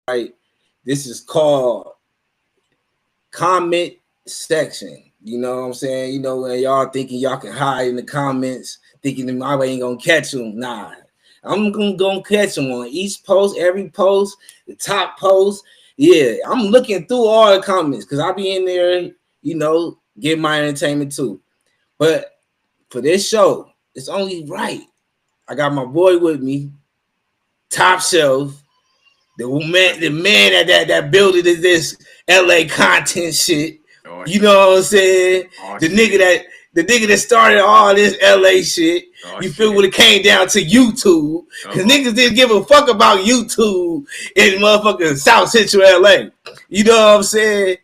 right? This is called comment section. You know what I'm saying? You know, when y'all thinking y'all can hide in the comments, thinking that my way ain't gonna catch them. Nah, I'm gonna catch them on each post, every post, the top post. Yeah, I'm looking through all the comments because I be in there, you know, get my entertainment too. But for this show, it's only right. I got my boy with me, Top Shelf, the man that built it is this LA content shit. Oh, you know what I'm saying? Oh, the nigga that started all this LA shit. Oh, you feel when it came down to YouTube. Because niggas didn't give a fuck about YouTube in motherfucking South Central LA. You know what I'm saying?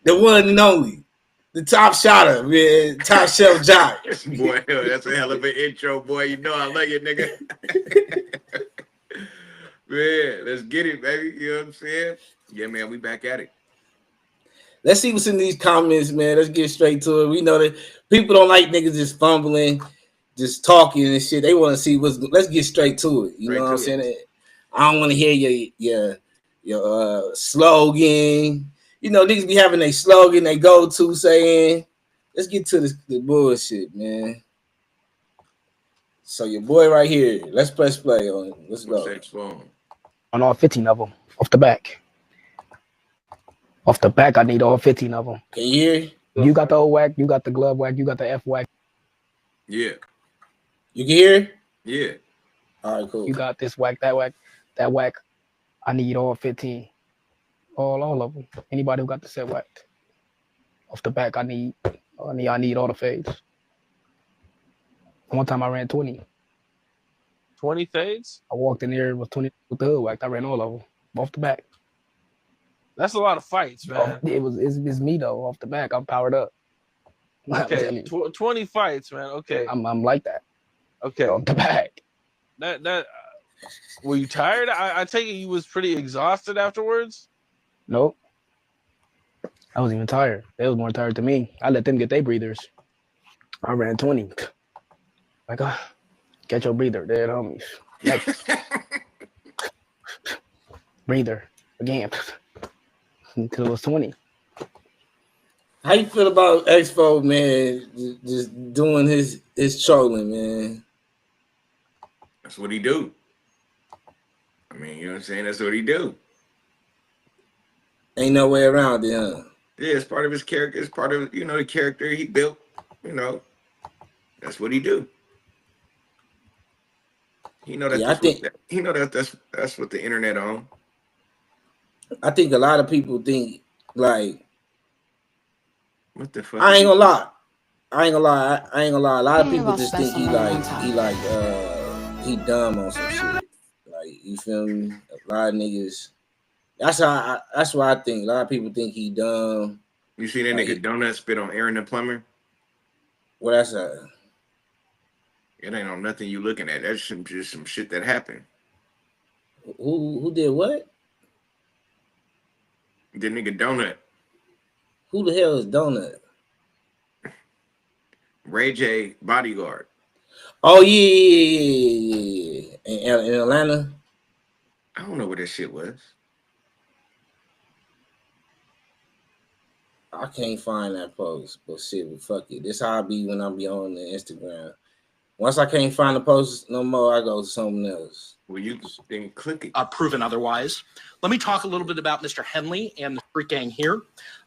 The one and only. The top shotter, man. Top shelf jock. Boy, that's a hell of an intro, boy. You know I like it, nigga. Man, let's get it, baby. You know what I'm saying? Yeah, man, we back at it. Let's see what's in these comments, man. Let's get straight to it. We know that people don't like niggas just fumbling, just talking and shit. They want to see what's. Let's get straight to it. You know what I'm saying? I don't want to hear your slogan. You know, niggas be having a slogan they go to saying. Let's get to the bullshit, man. So your boy right here. Let's press play on it. Let's go. On all 15 of them, off the back. Off the back, I need all 15 of them. Can you hear? You got the O whack, you got the glove whack, you got the F whack. Yeah. You can hear? Yeah. All right, cool. You got this whack, that whack, that whack. I need all 15. All of them. Anybody who got the set whack. Off the back, I need all the fades. One time I ran 20. 20 fades? I walked in there with 20 with the hood whacked. I ran all of them off the back. That's a lot of fights, man. It's me though. Off the back, I'm powered up. Okay, 20 fights, man. Okay, I'm like that. Okay, off the back. That were you tired? I take it you was pretty exhausted afterwards. Nope. I wasn't even tired. They was more tired than me. I let them get their breathers. I ran 20. Like, get your breather, dead homies. Next. Breather again. Until it was 20. How you feel about Expo, man? Just doing his trolling, man. That's what he do. I mean, you know what I'm saying? That's what he do. Ain't no way around it, huh? Yeah, it's part of his character. It's part of, you know, the character he built. You know, that's what he do. He know that. Yeah, he know that that's what the internet on. I think a lot of people think like, what the fuck? I ain't gonna lie. A lot of people just think he dumb on some shit. Like, you feel me? A lot of niggas. That's what I think. A lot of people think he dumb. You see that nigga Donut spit on Aaron the plumber? What that's that? It ain't on nothing you looking at. That's just some shit that happened. Who did what? The nigga Donut. Who the hell is Donut? Ray J bodyguard. Oh yeah. In Atlanta. I don't know where that shit was. I can't find that post, but shit, fuck it. This how I be when I be on the Instagram. Once I can't find the post no more, I go to something else. Well, you then click it. Proven otherwise. Let me talk a little bit about Mr. Henley and the Bricc gang here.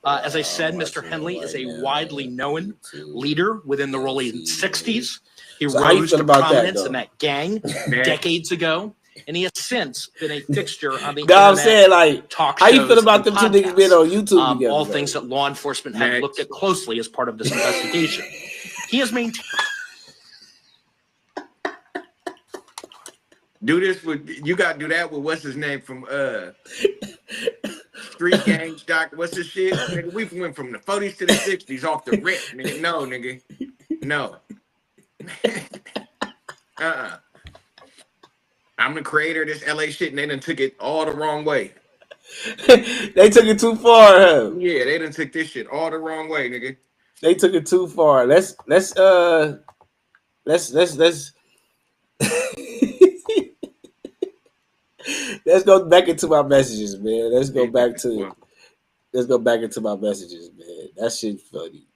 As I said, Mr. Henley is a widely known leader within the early 60s. He rose to prominence in that gang decades ago. And he has since been a fixture on the internet. I'm saying, like, talk how you feel about them two niggas being on YouTube together? All things that law enforcement have looked at closely as part of this investigation. He has maintained. Do this with you. Got to do that with what's his name from Street Gang Doc. What's his shit? Nigga, we went from the 40s to the 60s off the rip. Nigga, no, nigga, no. I'm the creator of this LA shit, and they done took it all the wrong way. They took it too far, huh? Yeah, they done took this shit all the wrong way, nigga. They took it too far. Let's Let's go back into my messages, man. Let's go back into my messages, man. That shit funny.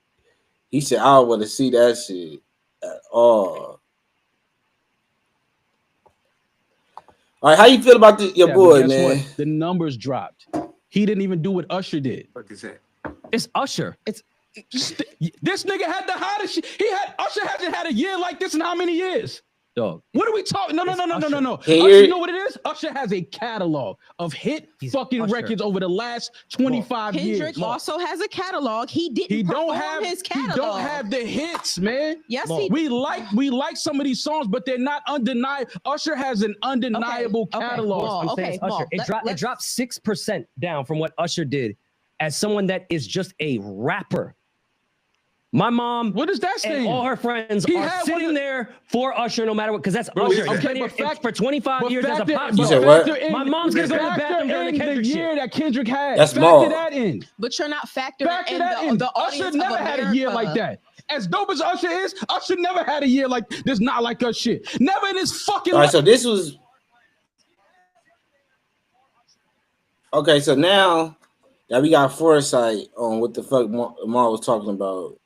He said, I don't want to see that shit at all. All right, how you feel about your boy, man? What? The numbers dropped. He didn't even do what Usher did. What is that? It's Usher. This nigga had the hottest shit. Usher hasn't had a year like this in how many years? Dog. What are we talking? No. Usher, you know what it is? Usher has a catalog of hit records over the last 25 years. Kendrick also has a catalog. He don't have his catalog. He don't have the hits, man. Yes, we like some of these songs, but they're not undeniable. Usher has an undeniable catalog. I'm saying Usher. It dropped 6% down from what Usher did as someone that is just a rapper. My mom, what does that and all her friends are sitting there for Usher no matter what, because that's Usher. Okay, for 25 years as a pop You star. said what? My mom's gonna go to the bathroom during the Kendrick year that Kendrick had. That's small. That in. But you're not factoring in the audience Usher never had a year like that. As dope as Usher is, Usher never had a year like this. Not like us shit. Never in his fucking. All right, so this was. Okay, so now that we got foresight on what the fuck Mar was talking about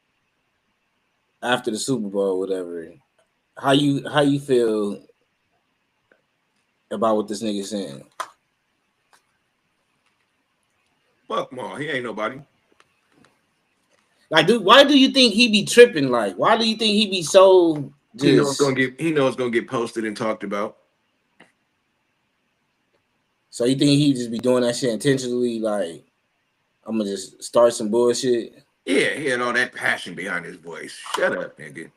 after the Super Bowl or whatever, how you feel about what this nigga saying? Fuck Maul, he ain't nobody. Like, dude, why do you think he be tripping? Like, why do you think he be so just... He knows it's gonna get posted and talked about. So you think he just be doing that shit intentionally? Like, I'm gonna just start some bullshit? Yeah, he had all that passion behind his voice. Shut up, nigga.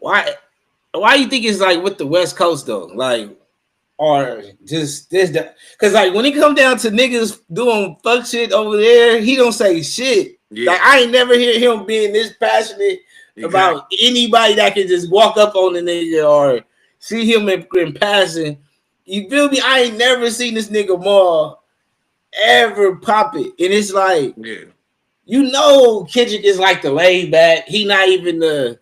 Why you think it's like with the West Coast though? Like, or just this that? Because like when it come down to niggas doing fuck shit over there, he don't say shit. Yeah. Like I ain't never hear him being this passionate about anybody that can just walk up on the nigga or see him in passing. You feel me? I ain't never seen this nigga Maul ever pop it, and it's like, yeah. You know, Kendrick is like the laid back. He not even the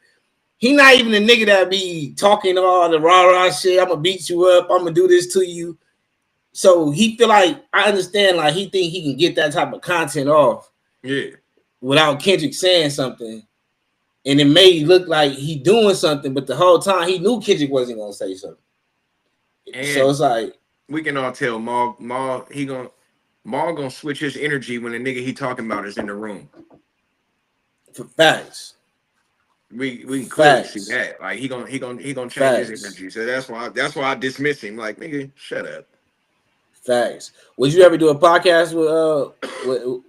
nigga that be talking all the rah shit. I'm gonna beat you up. I'm gonna do this to you. So he feel like I understand. Like he think he can get that type of content off, yeah, without Kendrick saying something, and it may look like he doing something, but the whole time he knew Kendrick wasn't gonna say something. And so it's like we can all tell Maul gonna switch his energy when the nigga he talking about is in the room. For facts. We can clearly see that. Like he gonna change his energy. So that's why I dismiss him. Like, nigga, shut up. Facts. Would you ever do a podcast with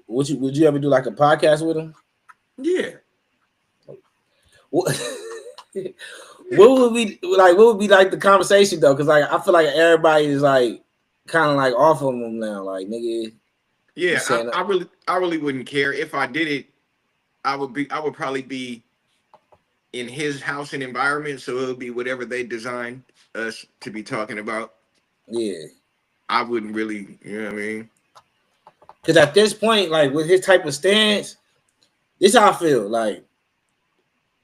would you ever do like a podcast with him? Yeah. What would be like the conversation though? Because like I feel like everybody is like kind of like off of him now, like nigga. Yeah, I really wouldn't care if I did it. I would probably be in his house and environment, so it would be whatever they designed us to be talking about. Yeah, I wouldn't really, you know what I mean? Because at this point, like with his type of stance, this is how I feel. Like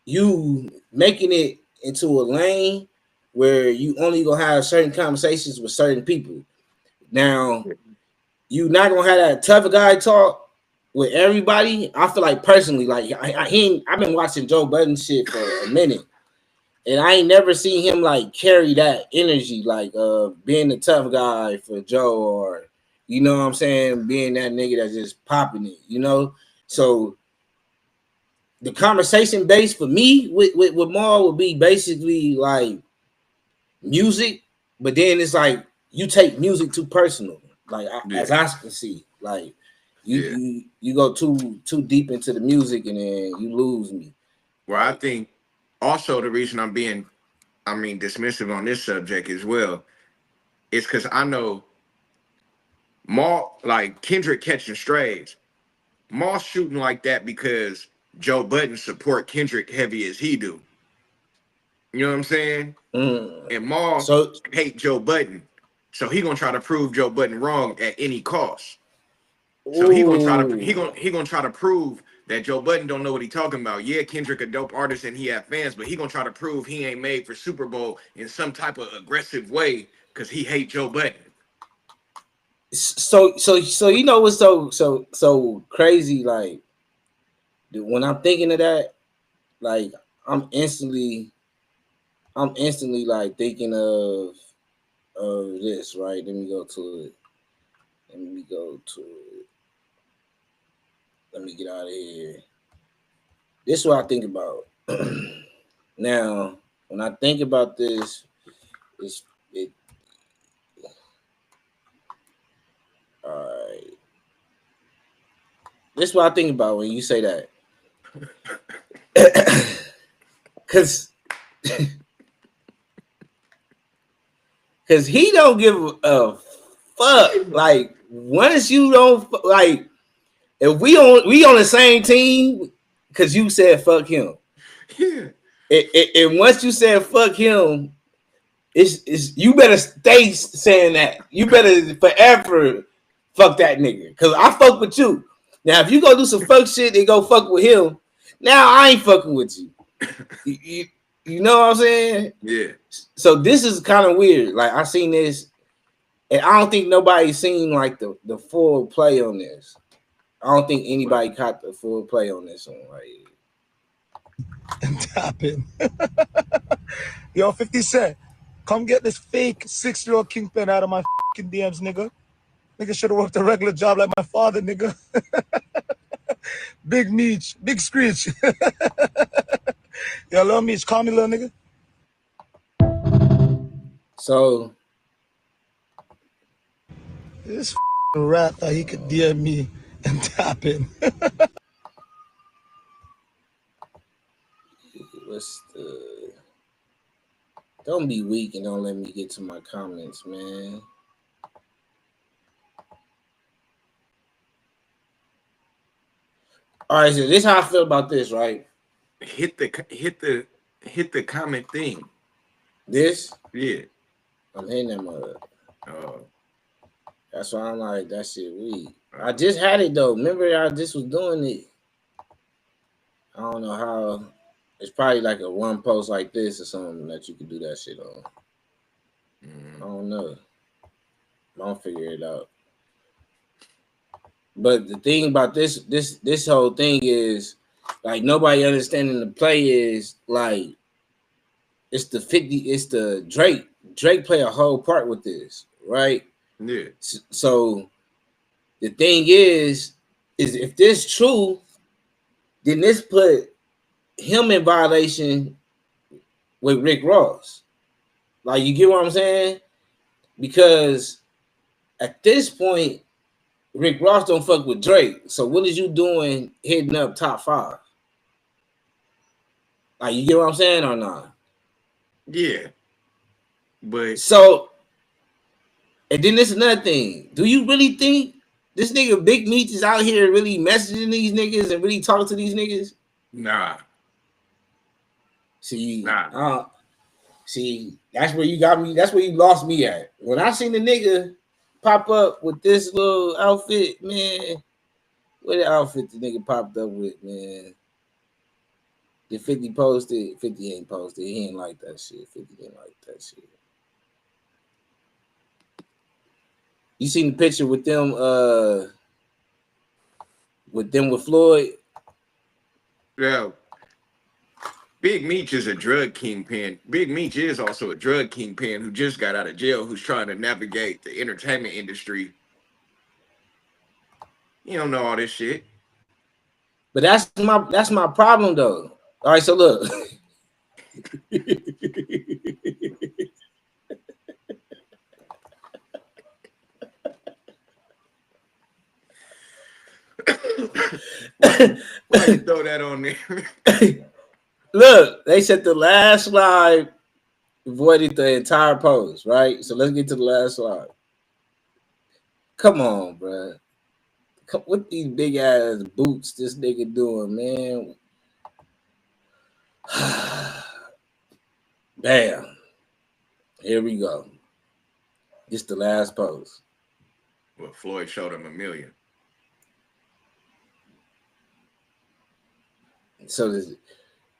you making it into a lane where you only gonna have certain conversations with certain people. Now, you not gonna have that tough guy talk with everybody. I feel like personally, like I've been watching Joe Budden shit for a minute, and I ain't never seen him like carry that energy, like being the tough guy for Joe, or you know what I'm saying, being that nigga that's just popping it, you know. So the conversation base for me with Maul would be basically like music, but then it's like you take music too personal, like as I can see, like you go too deep into the music and then you lose me. Well, I think also the reason I'm being, dismissive on this subject as well, is because I know Maul, like Kendrick catching strays, Maul shooting like that because Joe Budden support Kendrick heavy as he do. You know what I'm saying? And Maul hate Joe Budden. So he gonna try to prove Joe Budden wrong at any cost. So he gonna try to prove that Joe Budden don't know what he talking about. Yeah, Kendrick a dope artist and he have fans, but he gonna try to prove he ain't made for Super Bowl in some type of aggressive way because he hates Joe Budden. So you know what's so crazy? Like when I'm thinking of that, like I'm instantly like thinking of this, right? Let me go to it. Let me go to it. Let me get out of here. This is what I think about. Now, when I think about this, it all right. This is what I think about when you say that. Cause he don't give a fuck. Like once you don't like, if we on the same team, cause you said fuck him. Yeah. And once you said fuck him, it's you better stay saying that. You better forever fuck that nigga. Cause I fuck with you. Now if you go do some fuck shit and go fuck with him, now I ain't fucking with you. You know what I'm saying? Yeah. So this is kind of weird. Like I seen this, and I don't think nobody's seen like the full play on this. I don't think anybody caught the full play on this one right here. And tapping. Yo, 50 Cent, come get this fake 6-year-old kingpin out of my fucking DMs, nigga. Nigga should have worked a regular job like my father, nigga. Big Meech, Big Screech. Yo, little Meech, call me little nigga. So this rat thought he could DM me and tap in. what's the? Don't be weak and don't let me get to my comments, man. All right, so this is how I feel about this, right? Hit the comment thing. This? Yeah. I'm hitting that mother. Oh. That's why I'm like, that shit weak. I just had it though. Remember I just was doing it. I don't know how. It's probably like a one post like this or something that you can do that shit on. I don't know. I'll figure it out. But the thing about this whole thing is like nobody understanding the play is like it's the Drake. Drake play a whole part with this, right? Yeah. So the thing is if this true, then this put him in violation with Rick Ross. Like you get what I'm saying? Because at this point, Rick Ross don't fuck with Drake. So what is you doing hitting up top 5? Like you get what I'm saying or not? Yeah. But so, and then this is another thing. Do you really think this nigga Big Meech is out here really messaging these niggas and really talking to these niggas? Nah. See, see, that's where you got me. That's where you lost me at. When I seen the nigga pop up with this little outfit, man. What the outfit the nigga popped up with, man? Did 50 posted? 50 ain't posted. He ain't like that shit. 50 ain't like that shit. You seen the picture with them with Floyd? Yeah. Big Meech is a drug kingpin. Big Meech is also a drug kingpin who just got out of jail, who's trying to navigate the entertainment industry. You don't know all this shit. But that's my problem though. All right, so look. Why you throw that on there? Look, they said the last slide avoided the entire post, right? So let's get to the last slide. Come on, bro. What these big ass boots this nigga doing, man? Damn. Here we go. This the last post. Well, Floyd showed him $1 million. So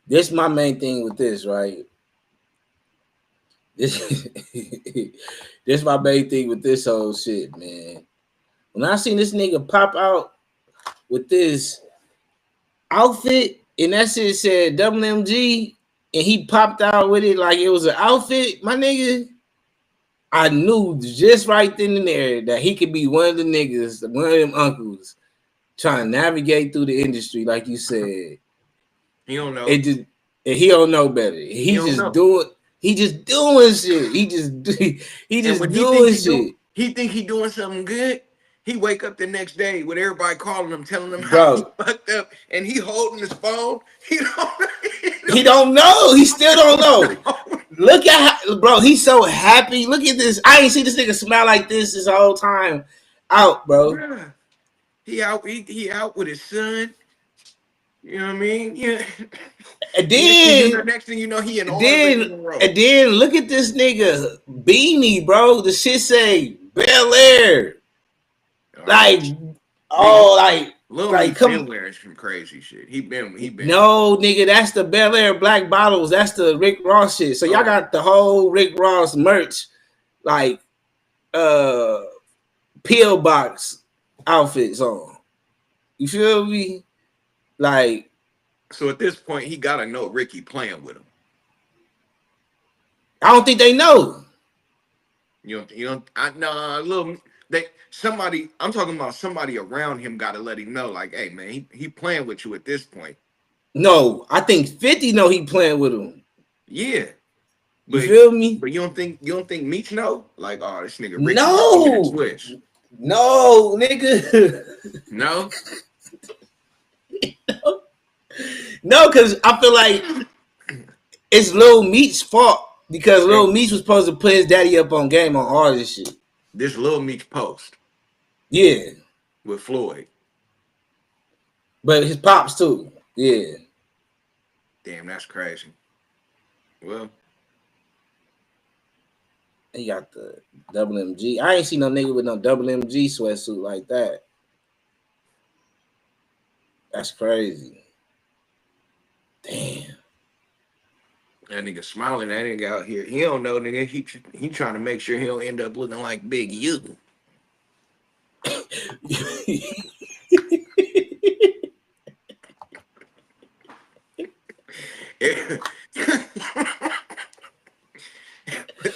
this my main thing with this, right? This my main thing with this whole shit, man. When I seen this nigga pop out with this outfit, and that shit said WMG, and he popped out with it like it was an outfit, my nigga, I knew just right then and there that he could be one of the niggas, one of them uncles, trying to navigate through the industry, like you said. He don't know. And he don't know better. He just doing shit. He just doing shit. He think he doing something good. He wake up the next day with everybody calling him, telling him Bro, how he fucked up, and he holding his phone. He don't know. He still don't know. Look at how, bro. He's so happy. Look at this. I ain't see this nigga smile like this whole time out, bro. Bruh. He out. He out with his son. You know what I mean? Yeah. And then the next thing you know, he in all and then look at this nigga beanie, bro. The shit say Bel Air. Like, come wearing some crazy shit. He been. No, nigga, that's the Bel Air Black Bottles. That's the Rick Ross shit. So y'all got the whole Rick Ross merch, like P.O. box outfits on. You feel me? Like, so at this point, he gotta know Ricky playing with him. I don't think they know. You don't. Somebody. I'm talking about somebody around him. Got to let him know, like, hey man, he playing with you at this point. No, I think 50 know he playing with him. Yeah, you feel me? But you don't think Meech know? Like, oh, this nigga Ricky. No, nigga. No. No, because I feel like it's Lil Meech's fault because Lil Meech was supposed to put his daddy up on game on all this shit. This Lil Meech post. Yeah. With Floyd. But his pops too. Yeah. Damn, that's crazy. Well. He got the WMG. I ain't seen no nigga with no WMG sweatsuit like that. That's crazy. Damn. That nigga smiling. That nigga out here. He don't know, nigga. He trying to make sure he don't end up looking like Big U. Put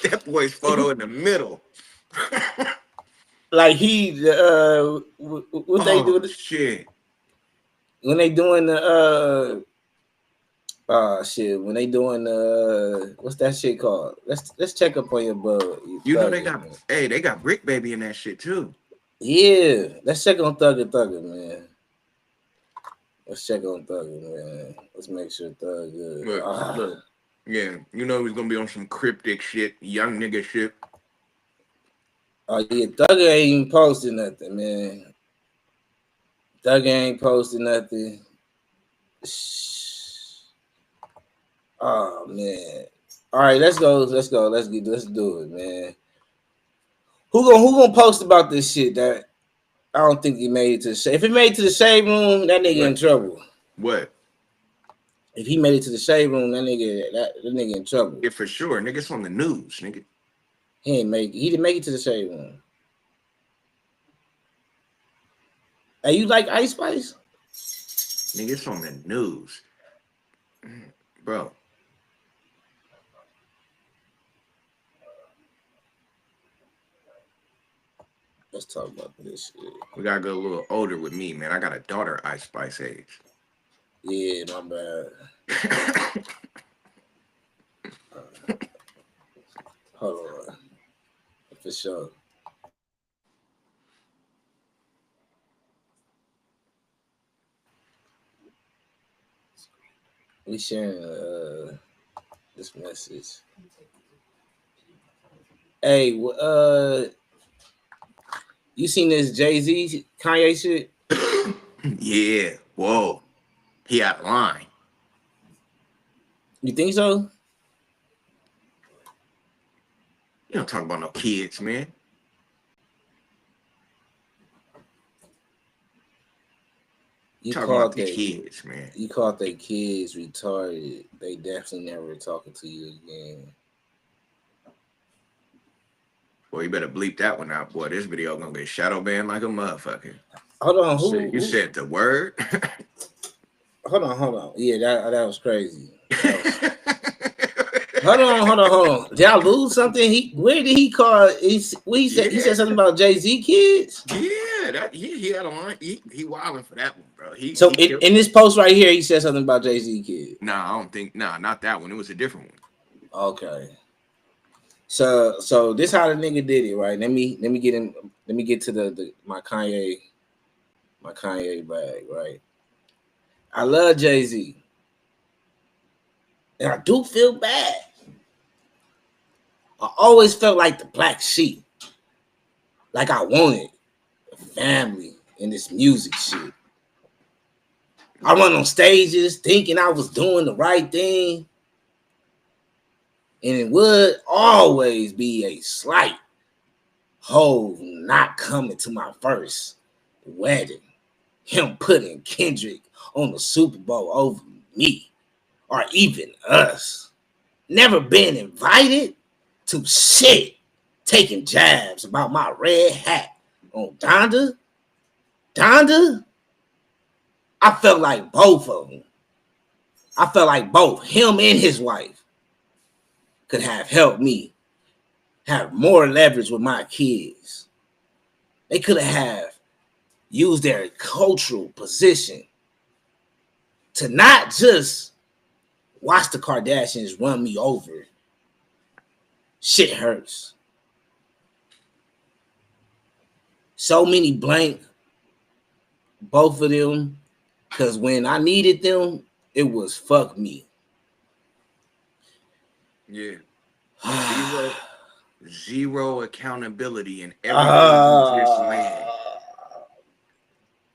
that boy's photo in the middle. Like he what they do? Shit. When they doing the shit, when they doing what's that shit called? Let's check up on your bud. You know they got they got Bricc Baby in that shit too. Yeah, let's check on Thugger, man. Let's check on Thugger, man. Let's make sure Thug good. Look. Yeah, you know he's gonna be on some cryptic shit, young nigga shit. Oh yeah, Thugger ain't even posting nothing, man. Thugger ain't posting nothing. Oh man. All right, let's go. Let's do it, man. Who gonna post about this shit that I don't think he made it to the shade? If he made it to the shade room, that nigga in trouble. What? If he made it to the shade room, that nigga in trouble. Yeah, for sure. Nigga's on the news, nigga. He didn't make it to the shade room. Hey, you like Ice Spice? Nigga, it's on the news. Bro. Let's talk about this shit. We gotta go a little older with me, man. I got a daughter Ice Spice age. Yeah, my bad. Hold on. For sure. We sharing this message. Hey, you seen this Jay-Z Kanye shit? Yeah. Whoa. He out of line. You think so? You don't talk about no kids, man. You talk called about the kids, man. You called their kids retarded. They definitely never talking to you again. Boy, you better bleep that one out, boy. This video gonna get shadow banned like a motherfucker. Hold on, You said the word? Hold on. Yeah, that was crazy. Hold on. Did I lose something? Where did he call? He said something about Jay-Z kids. Yeah, he had a line. He wilding for that one, bro. In this post right here, he said something about Jay-Z kids. Nah, I don't think. Nah, not that one. It was a different one. Okay. So this how the nigga did it, right? Let me get him. Let me get to my Kanye bag, right? I love Jay-Z, and I do feel bad. I always felt like the black sheep, like I wanted a family in this music shit. I run on stages thinking I was doing the right thing, and it would always be a slight Hov not coming to my first wedding, him putting Kendrick on the Super Bowl over me, or even us. Never been invited to shit, taking jabs about my red hat on Donda. I felt like both of them. I felt like both him and his wife could have helped me have more leverage with my kids. They could have used their cultural position to not just watch the Kardashians run me over. Shit hurts. So many blank, both of them, because when I needed them, it was fuck me. Yeah. Zero accountability in everything he just ran.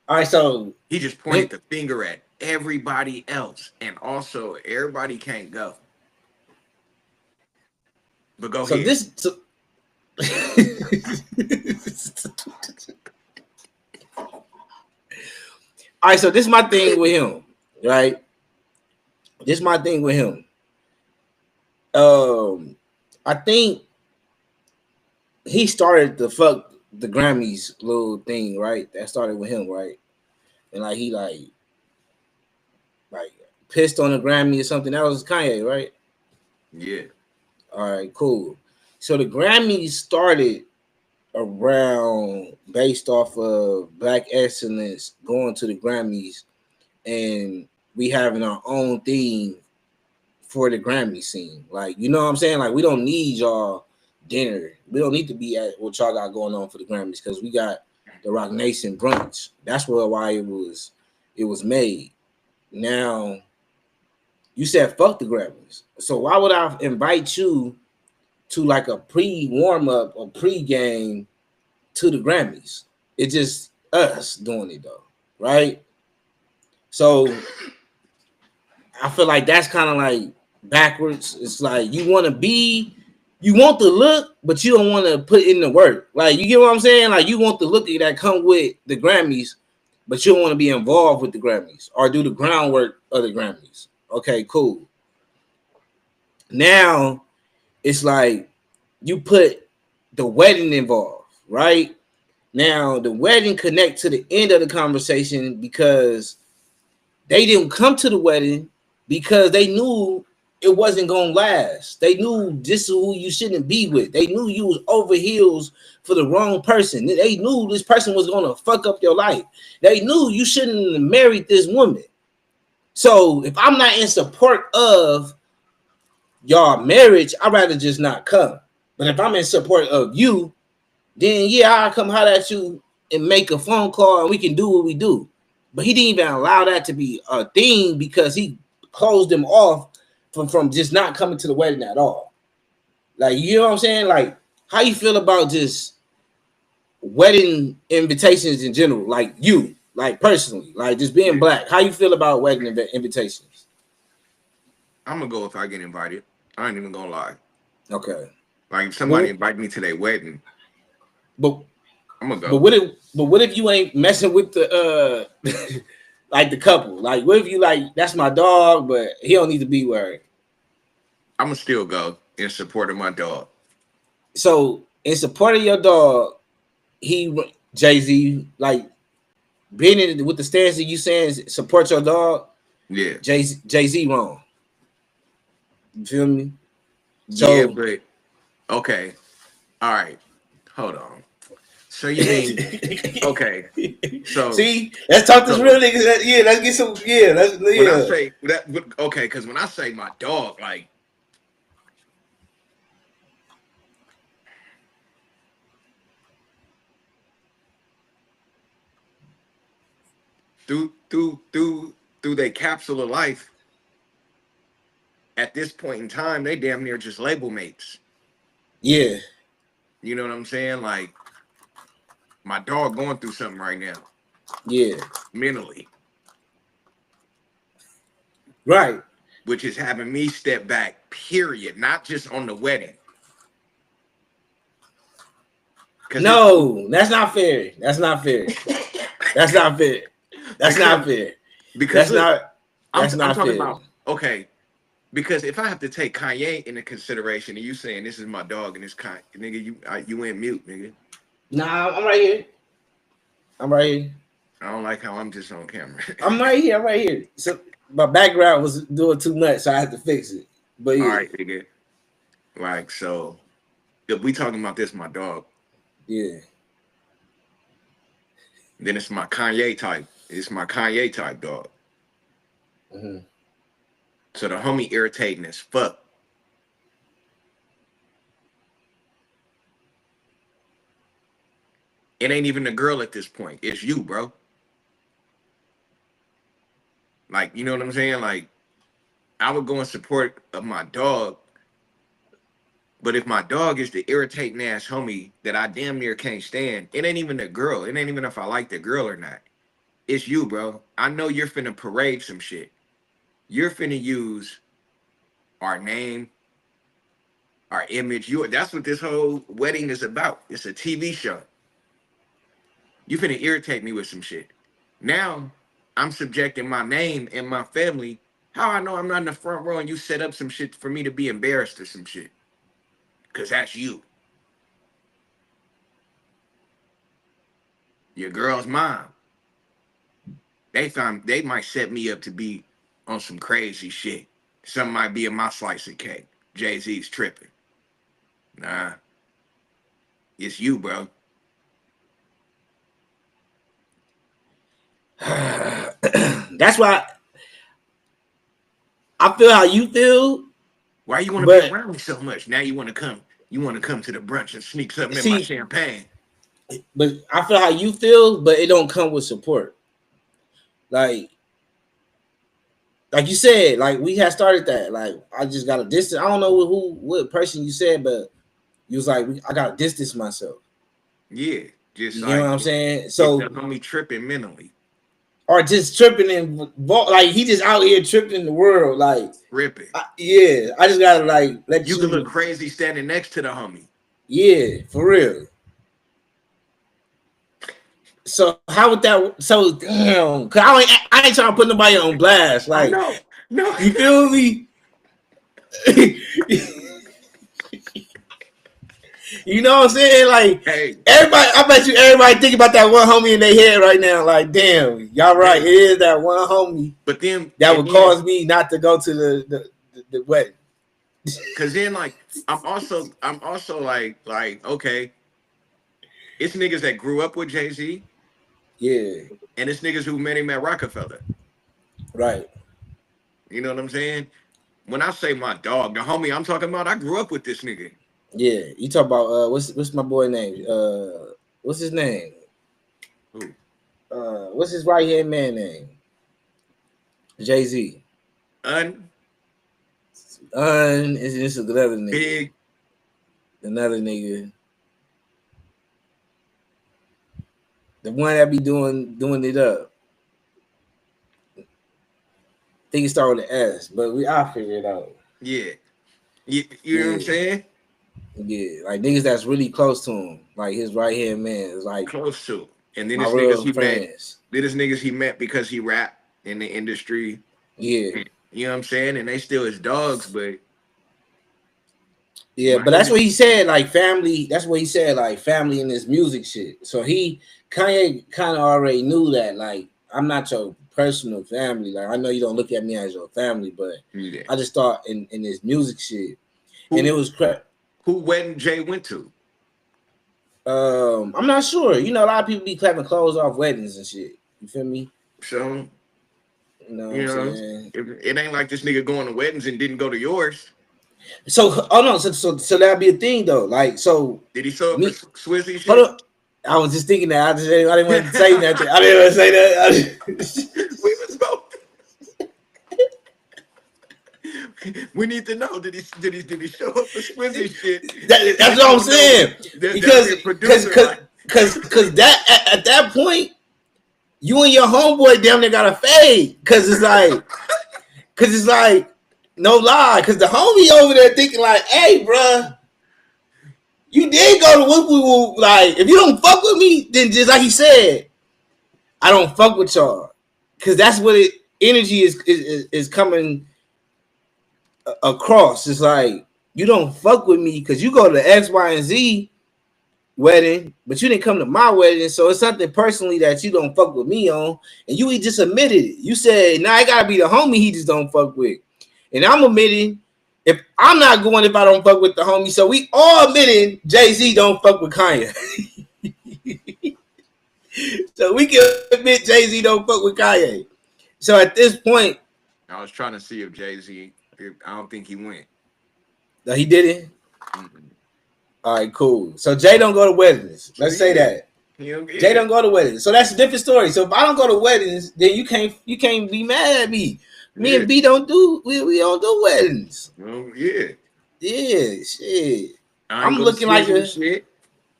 All right, so he just pointed the finger at everybody else, and also everybody can't go. But go ahead. All right, so this is my thing with him, right? This is my thing with him. I think he started the fuck the Grammys little thing, right? That started with him, right? And like he like pissed on the Grammy or something. That was Kanye, right? Yeah. All right, cool. So the Grammys started around based off of Black excellence going to the Grammys, and we having our own theme for the Grammy scene. Like, you know what I'm saying? Like, we don't need y'all dinner. We don't need to be at what y'all got going on for the Grammys, because we got the Rock Nation brunch. That's why it was made. Now, you said fuck the Grammys. So why would I invite you to like a pre-warm-up or pre-game to the Grammys? It's just us doing it though, right? So I feel like that's kind of like backwards. It's like you want the look, but you don't want to put in the work. Like, you get what I'm saying? Like, you want the look that come with the Grammys, but you don't want to be involved with the Grammys or do the groundwork of the Grammys. Okay, cool. Now it's like you put the wedding involved, right? Now the wedding connect to the end of the conversation because they didn't come to the wedding because they knew it wasn't gonna last. They knew this is who you shouldn't be with. They knew you was over heels for the wrong person. They knew this person was gonna fuck up your life. They knew you shouldn't have married this woman. So if I'm not in support of y'all marriage, I'd rather just not come. But if I'm in support of you, then yeah, I'll come holler at you and make a phone call and we can do what we do. But he didn't even allow that to be a thing because he closed them off from just not coming to the wedding at all. Like, you know what I'm saying? Like, how you feel about just wedding invitations in general? Like, you, like, personally, like, just being black. How you feel about wedding invitations? I'm gonna go if I get invited. I ain't even gonna lie. Okay. Like, if somebody invite me to their wedding, but I'm gonna go. But what if you ain't messing with the like the couple? Like, what if you like, that's my dog, but he don't need to be worried? I'm gonna still go in support of my dog. So in support of your dog, he Jay-Z like being in with the stance that you saying support your dog. Yeah, Jay-Z wrong. You feel me? Yeah, but okay, all right, hold on. So you mean okay? So see, let's talk this real niggas. Yeah, let's get some. Yeah, when I say that, okay, because when I say my dog, like. Through their capsule of life, at this point in time, they damn near just label mates. Yeah. You know what I'm saying? Like, my dog going through something right now. Yeah. Mentally. Right. Which is having me step back, period. Not just on the wedding. No, that's not fair. That's not fair. That's not fair. That's not fair. Because that's not talking fair. About, okay. Because if I have to take Kanye into consideration, and you saying this is my dog and this kind, nigga, you went mute, nigga. Nah, I'm right here. I'm right here. I don't like how I'm just on camera. I'm right here. I'm right here. So my background was doing too much, so I had to fix it. But yeah. All right, nigga. Like, so if we talking about this, my dog. Yeah. Then it's my Kanye type. It's my Kanye type dog. Mm-hmm. So the homie irritating as fuck. It ain't even the girl at this point. It's you, bro. Like, you know what I'm saying? Like, I would go in support of my dog. But if my dog is the irritating ass homie that I damn near can't stand, it ain't even the girl. It ain't even if I like the girl or not. It's you, bro. I know you're finna parade some shit. You're finna use our name, our image. That's what this whole wedding is about. It's a TV show. You finna irritate me with some shit. Now, I'm subjecting my name and my family. How I know I'm not in the front row and you set up some shit for me to be embarrassed or some shit? Because that's you. Your girl's mom. They might set me up to be on some crazy shit. Some might be in my slice of cake. Jay-Z's tripping. Nah. It's you, bro. That's why I feel how you feel. Why you want to be around me so much? Now you want to come. You want to come to the brunch and sneak something in my champagne. But I feel how you feel, but it don't come with support. Like you said, like we had started that. Like I just got a distance. I don't know what person you said, but you was like, I got to distance myself. Yeah, just you like, know what I'm saying. So the homie tripping mentally, or just tripping in, like he just out here tripping in the world, like tripping. I just gotta like let you can look crazy standing next to the homie. Yeah, for real. So how would that? So damn, cause I ain't trying to put nobody on blast. Like, no, you feel me? You know what I'm saying? Like, hey, everybody, I bet you everybody think about that one homie in their head right now. Like, damn, y'all right. It is that one homie. But then that would cause me not to go to the wedding. Cause then, like, I'm also like, okay, it's niggas that grew up with Jay-Z. Yeah. And it's niggas who met him at Rockefeller. Right. You know what I'm saying? When I say my dog, the homie I'm talking about, I grew up with this nigga. Yeah. You talk about what's my boy name? What's his name? Who? What's his right hand man name? Jay-Z. Is another nigga. Big. Another nigga. The one that be doing it up. I think it started with an S, but I'll figure it out. Yeah. You know what I'm saying? Yeah, like niggas that's really close to him. Like his right hand man is like close to. And then my this real niggas he friends. met. Then this niggas he met because he rapped in the industry. Yeah. You know what I'm saying? And they still his dogs, but Yeah, but that's what he said, like family. That's what he said, like family in this music shit. So Kanye kind of already knew that, like, I'm not your personal family. Like, I know you don't look at me as your family, but I just thought in this music shit, and it was crap. Who wedding Jay went to? I'm not sure. You know, a lot of people be clapping clothes off weddings and shit. You feel me? So, you know what I'm saying? It ain't like this nigga going to weddings and didn't go to yours. So, oh no, so that'd be a thing though. Like, so did he show up for Swizzy shit? Hold up. I was just thinking that. I didn't want to say nothing. I didn't want to say that. We was both. We need to know, did he show up for Swizzy shit? That's what I'm saying. Because that at that point, you and your homeboy damn near got a fade. Cause it's like, no lie. Cause the homie over there thinking like, hey, bruh, you did go to whoop whoop. Like, if you don't fuck with me, then just like he said, I don't fuck with y'all. Cause that's what energy is coming across. It's like, you don't fuck with me because you go to the X, Y, and Z wedding, but you didn't come to my wedding. So it's something personally that you don't fuck with me on. And you just admitted it. You said, nah, I gotta be the homie he just don't fuck with. And I'm admitting, if I'm not going, if I don't fuck with the homie, so we all admitting Jay-Z don't fuck with Kanye. So we can admit Jay-Z don't fuck with Kanye. So at this point, I was trying to see if Jay-Z, I don't think he went. No, he didn't. Mm-hmm. All right, cool. So Jay don't go to weddings. Let's say that. Jay don't go to weddings. So that's a different story. So if I don't go to weddings, then you can't be mad at me. Me and B don't do we don't do weddings. Oh yeah. Yeah, shit. I'm looking like a shit.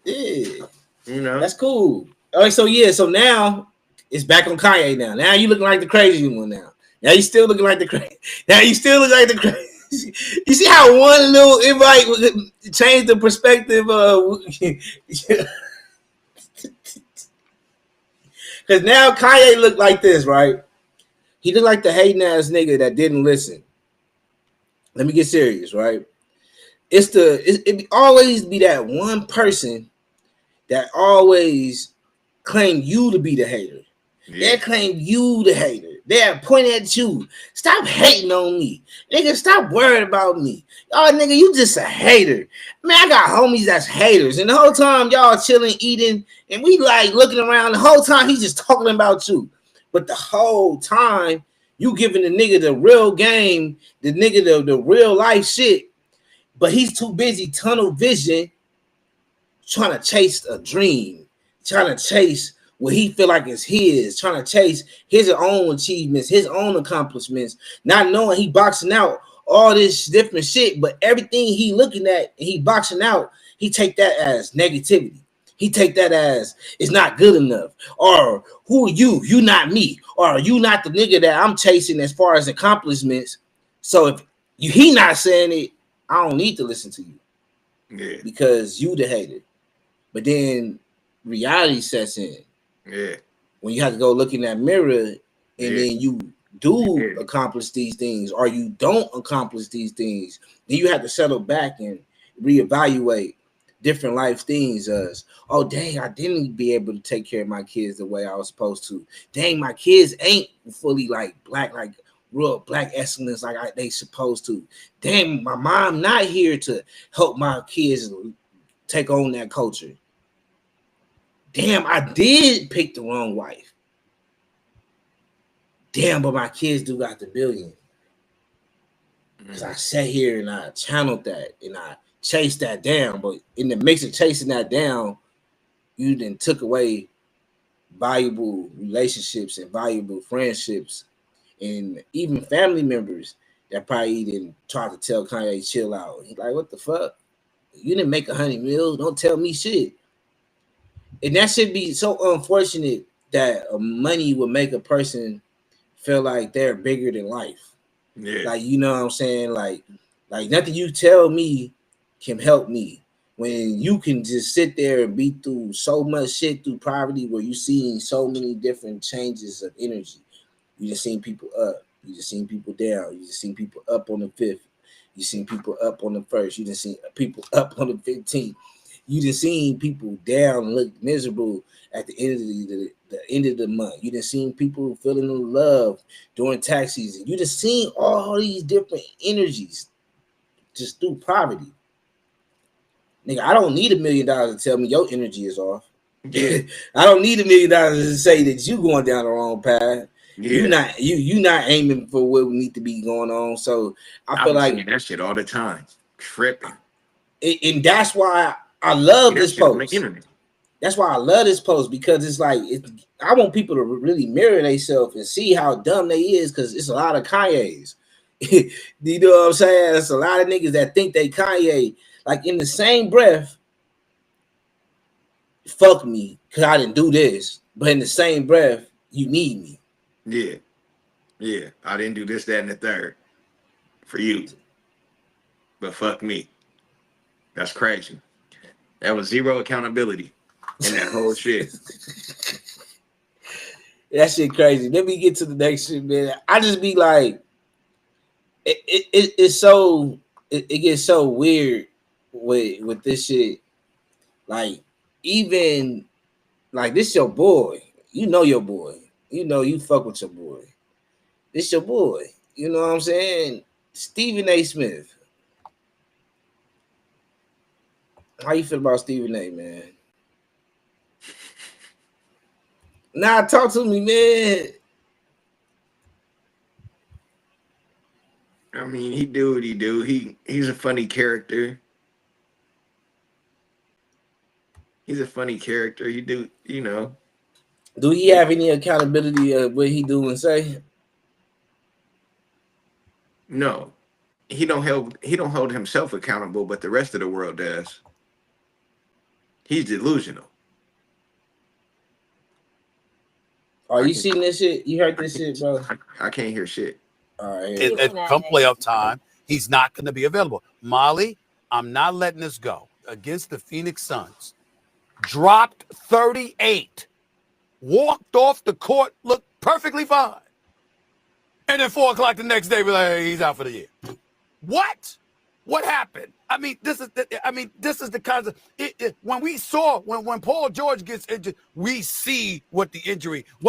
Yeah. You know. That's cool. All right, so yeah, so now it's back on Kanye now. Now you looking like the crazy one now. Now you still looking like the crazy. Now you still look like the crazy. You see how one little invite would change the perspective of because now Kanye looked like this, right? He looked like the hating ass nigga that didn't listen. Let me get serious, right? It always be that one person that always claim you to be the hater. Yeah. They claim you the hater. They're pointing at you. Stop hating on me. Nigga, stop worrying about me. Y'all nigga, you just a hater. Man, I got homies that's haters. And the whole time y'all chilling, eating, and we like looking around. The whole time he's just talking about you. But the whole time you giving the nigga the real game, the nigga the real life shit. But he's too busy tunnel vision trying to chase a dream, trying to chase what he feel like is his, trying to chase his own achievements, his own accomplishments, not knowing he boxing out all this different shit, but everything he looking at, he boxing out, he take that as negativity. He take that as it's not good enough, or who are you? You not me, or you not the nigga that I'm chasing as far as accomplishments. So if he not saying it, I don't need to listen to you, because you the hater. But then reality sets in. Yeah, when you have to go look in that mirror and then you do accomplish these things or you don't accomplish these things, then you have to settle back and reevaluate different life things as, oh dang, I didn't be able to take care of my kids the way I was supposed to. Dang, my kids ain't fully like black, like real black excellence like they supposed to. Damn, my mom not here to help my kids take on that culture. Damn, I did pick the wrong wife. Damn, but my kids do got the billion. Because I sat here and I channeled that and I chased that down. But in the mix of chasing that down, you then took away valuable relationships and valuable friendships and even family members that probably didn't try to tell Kanye chill out. He's like, what the fuck? You didn't make 100 mil. Don't tell me shit. And that should be so unfortunate that money would make a person feel like they're bigger than life. Yeah. Like, you know what I'm saying? Like nothing you tell me can help me. When you can just sit there and be through so much shit through poverty where you're seeing so many different changes of energy. You just seen people up. You just seen people down. You just seen people up on the fifth. You seen people up on the 1st. You done seen people up on the 15th. You done seen people down, look miserable at the end of the end of the month. You done seen people feeling in love during tax season. You done seen all these different energies just through poverty. Nigga, I don't need $1 million to tell me your energy is off. Yeah. I don't need $1 million to say that you going down the wrong path. Yeah. You not aiming for what we need to be going on. So I feel like that shit all the time. Tripping. And that's why I love this shit on the post. internet. That's why I love this post, because it's like I want people to really mirror themselves and see how dumb they is, because it's a lot of Kanye's. You know what I'm saying? It's a lot of niggas that think they Kanye. Like in the same breath, fuck me, because I didn't do this. But in the same breath, you need me. Yeah. Yeah. I didn't do this, that, and the third for you. But fuck me. That's crazy. That was zero accountability in that whole shit. That shit crazy. Let me get to the next shit, man. I just be like, it's so it gets so weird with this shit. Like, even like this your boy. You know your boy. You know you fuck with your boy. This your boy. You know what I'm saying? Stephen A. Smith. How you feel about Stephen A., man? Nah, talk to me, man. I mean, he do what he do. He's a funny character. He's a funny character. You do, you know. Do he have any accountability of what he do and say? No. He don't hold himself accountable, but the rest of the world does. He's delusional. Are you seeing this shit? You heard this shit, bro? I can't hear shit. All right. Come playoff time, he's not going to be available. Molly, I'm not letting this go. Against the Phoenix Suns, dropped 38, walked off the court, looked perfectly fine. And then 4 o'clock the next day, we're like, hey, he's out for the year. What? What happened? I mean, this is the kind of when we saw when Paul George gets injured, we see what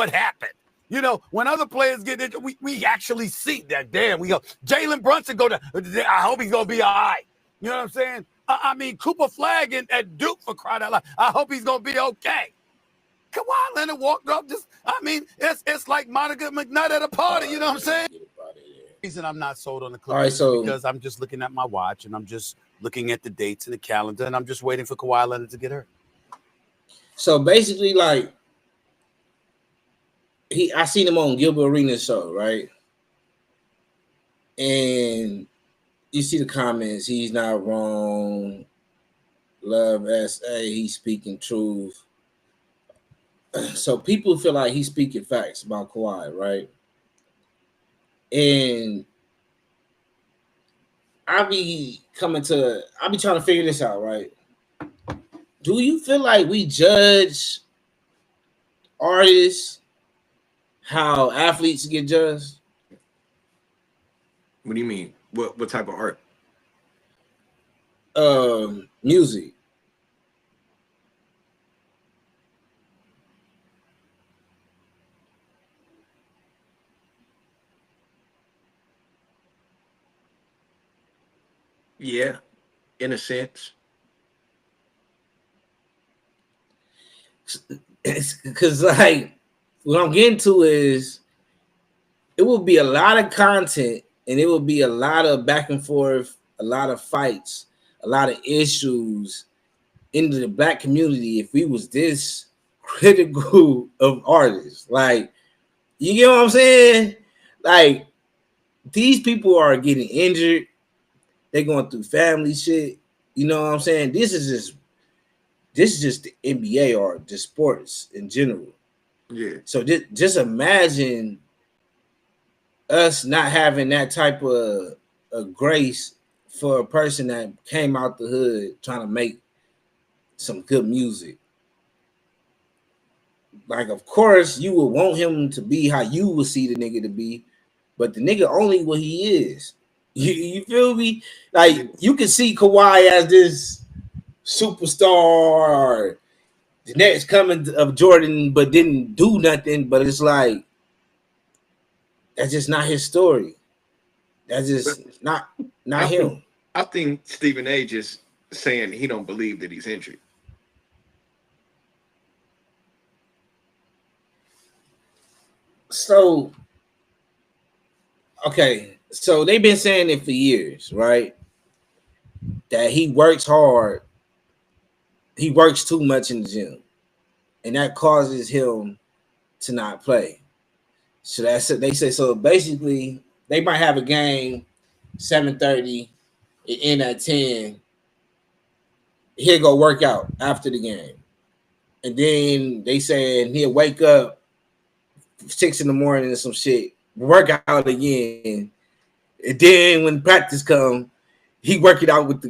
happened. You know, when other players get injured, we actually see that. Damn, we go. Jalen Brunson go to. I hope he's gonna be all right. You know what I'm saying? I mean, Cooper Flagg at Duke, for crying out loud. I hope he's gonna be okay. Kawhi Leonard walked up. It's like Monica McNutt at a party. You know what I'm saying? Reason I'm not sold on the Clippers because I'm just looking at my watch and I'm just looking at the dates in the calendar and I'm just waiting for Kawhi Leonard to get hurt. So basically, like, I seen him on Gilbert Arenas' show, right? And you see the comments, he's not wrong. Love SA, he's speaking truth. So people feel like he's speaking facts about Kawhi, right? And I be trying to figure this out, right? Do you feel like we judge artists how athletes get judged? What do you mean? What type of art? Music. Yeah, in a sense. Because, like, what I'm getting to is it will be a lot of content and it will be a lot of back and forth, a lot of fights, a lot of issues into the black community if we was this critical of artists. Like, you get what I'm saying? Like, these people are getting injured. They're going through family shit. You know what I'm saying? This is just the NBA or just sports in general. Yeah. So just imagine us not having that type of grace for a person that came out the hood trying to make some good music. Like, of course, you would want him to be how you would see the nigga to be, but the nigga only what he is. You feel me? Like you can see Kawhi as this superstar, or the next coming of Jordan, but didn't do nothing. But it's like that's just not his story. That's just not him. I think Stephen A. just saying he don't believe that he's injured. So, okay, so they've been saying it for years, right? That he works hard, he works too much in the gym, and that causes him to not play. So that's it. They say so. Basically, they might have a game 7:30, it end at 10. He'll go work out after the game, and then they saying he'll wake up 6 in the morning and some shit, work out again, and then when practice come, he work it out with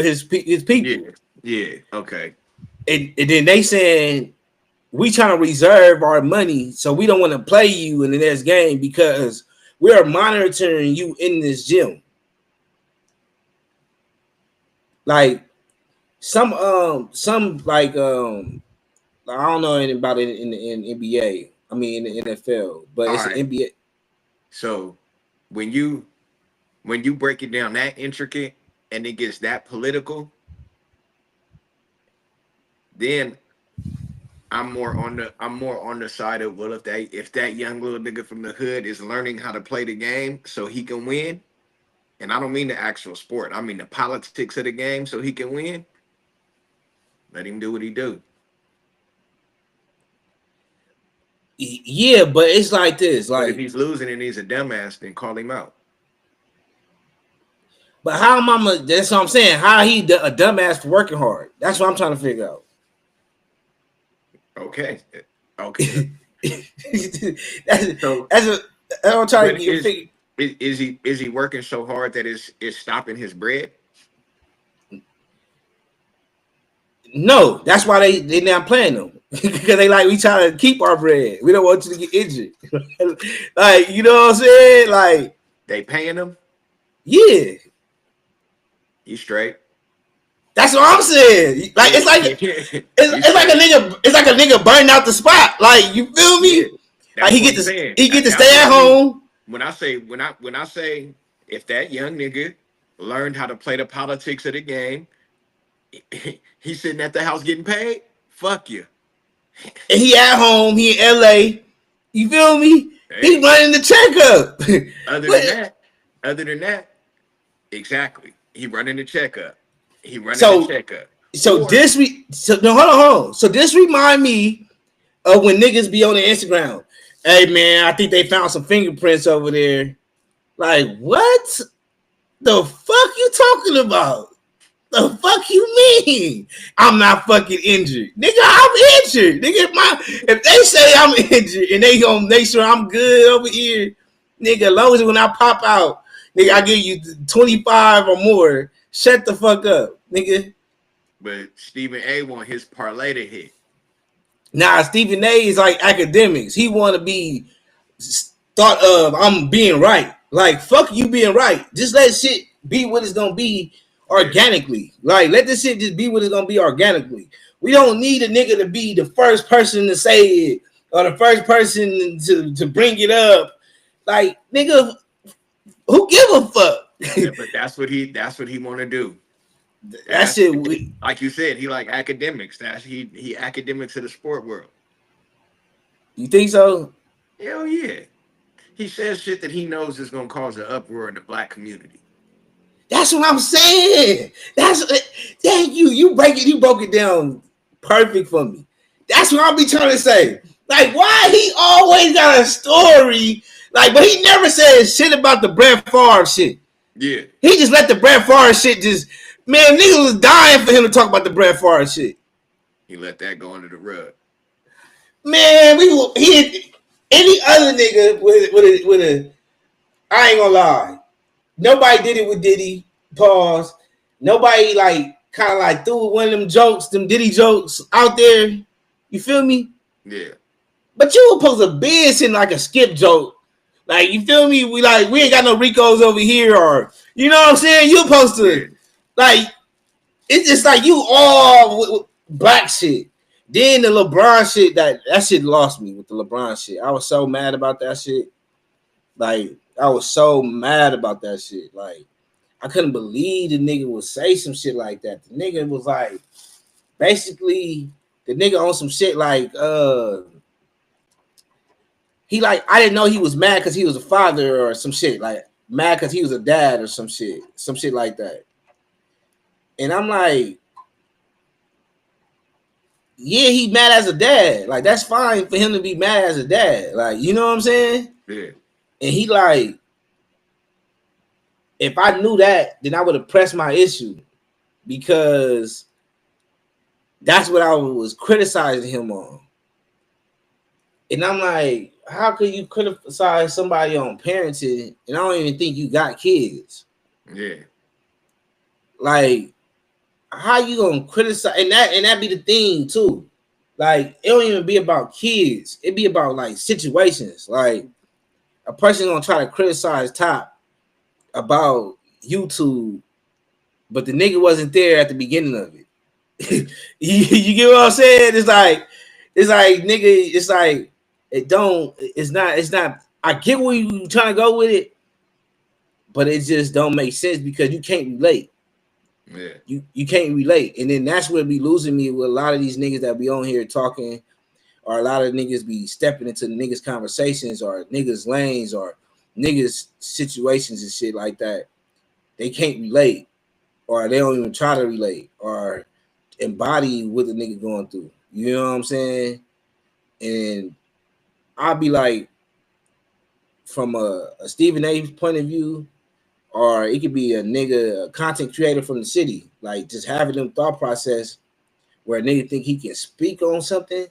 his people. Yeah, okay. And then they saying we trying to reserve our money, so we don't want to play you in the next game because we are monitoring you in this gym. Like some like I don't know anything about it in NBA. I mean in the NFL, but it's an NBA. So when you break it down that intricate and it gets that political, then I'm more on the side of, well, if that young little nigga from the hood is learning how to play the game so he can win, and I don't mean the actual sport, I mean the politics of the game so he can win, let him do what he do. Yeah, but it's like this. Like, but if he's losing and he's a dumbass, then call him out. But how mama? That's what I'm saying. How he a dumbass for working hard? That's what I'm trying to figure out. Okay. that's what I'm trying to figure. Is he working so hard that it's stopping his bread? No, that's why they not playing them because they like we trying to keep our bread. We don't want you to get injured. Like, you know what I'm saying? Like, they paying him? Yeah. You straight? That's what I'm saying. Like, it's like it's like a nigga burning out the spot. Like, you feel me? Yeah, like he get to stay at home. When I say if that young nigga learned how to play the politics of the game, he's sitting at the house getting paid. Fuck you. And he at home. He in LA. You feel me? Hey. He running the checkup. Other than that, exactly. He running the checkup. He running the checkup. So hold on. So this remind me of when niggas be on the Instagram. Hey man, I think they found some fingerprints over there. Like, what the fuck you talking about? The fuck you mean? I'm not fucking injured. Nigga, I'm injured. Nigga, if they say I'm injured and they gonna make sure I'm good over here, nigga, as long as when I pop out, nigga, I give you 25 or more. Shut the fuck up, nigga. But Stephen A want his parlay to hit. Nah, Stephen A is like academics. He want to be thought of. I'm being right. Like, fuck you being right. Just let shit be what it's gonna be organically. Like, let this shit just be what it's gonna be organically. We don't need a nigga to be the first person to say it or the first person to bring it up. Like, nigga, who give a fuck? Yeah, but that's what he want to do. That's it. Like you said, he like academics. He academics of the sport world. You think so? Hell yeah. He says shit that he knows is gonna cause an uproar in the black community. That's what I'm saying. Thank you. You broke it down perfect for me. That's what I'll be trying to say. Like, why he always got a story? Like, but he never said shit about the Brett Favre shit. Yeah. He just let the Brett Favre shit just, man, niggas was dying for him to talk about the Brett Favre shit. He let that go under the rug. Man, any other nigga with a I ain't gonna lie. Nobody did it with Diddy. Pause. Nobody like kind of like threw one of them jokes, them Diddy jokes out there. You feel me? Yeah. But you were supposed to be sitting like a skip joke Like, you feel me? We ain't got no Ricos over here, or you know what I'm saying? You supposed to like. It's just like you all with black shit. Then the LeBron shit, that shit lost me with the LeBron shit. I was so mad about that shit. Like, I was so mad about that shit. Like, I couldn't believe the nigga would say some shit like that. The nigga was like, basically, the nigga on some shit like, he like, I didn't know he was mad because he was a father or some shit. Like, mad because he was a dad or some shit like that. And I'm like, yeah, he mad as a dad. Like, that's fine for him to be mad as a dad. Like, you know what I'm saying? Yeah. And he like, if I knew that, then I would have pressed my issue, because that's what I was criticizing him on. And I'm like, how could you criticize somebody on parenting and I don't even think you got kids? Yeah. Like, how you gonna criticize? And that be the thing too. Like, it don't even be about kids. It be about like situations. Like, a person gonna try to criticize Top about YouTube, but the nigga wasn't there at the beginning of it. you get what I'm saying? It's like nigga, it's like it's not I get where you trying to go with it, but it just don't make sense because you can't relate. Yeah. You can't relate. And then that's where be losing me with a lot of these niggas that be on here talking, or a lot of niggas be stepping into the niggas conversations or niggas lanes or niggas situations and shit like that. They can't relate, or they don't even try to relate or embody what the nigga going through. You know what I'm saying? And I'll be like, from a Stephen A point of view, or it could be a nigga, a content creator from the city, like just having them thought process where a nigga think he can speak on something.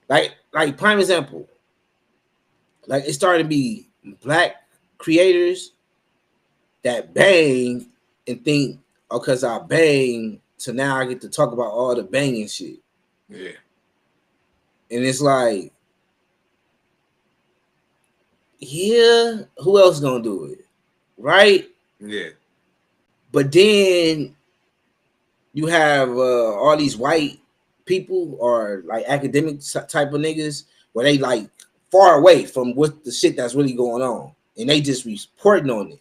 Like prime example, like it started to be black creators that bang and think, oh, cause I bang, so now I get to talk about all the banging shit. Yeah. And it's like, yeah, who else gonna do it? Right? Yeah. But then you have all these white people or like academic type of niggas where they like far away from what the shit that's really going on, and they just reporting on it.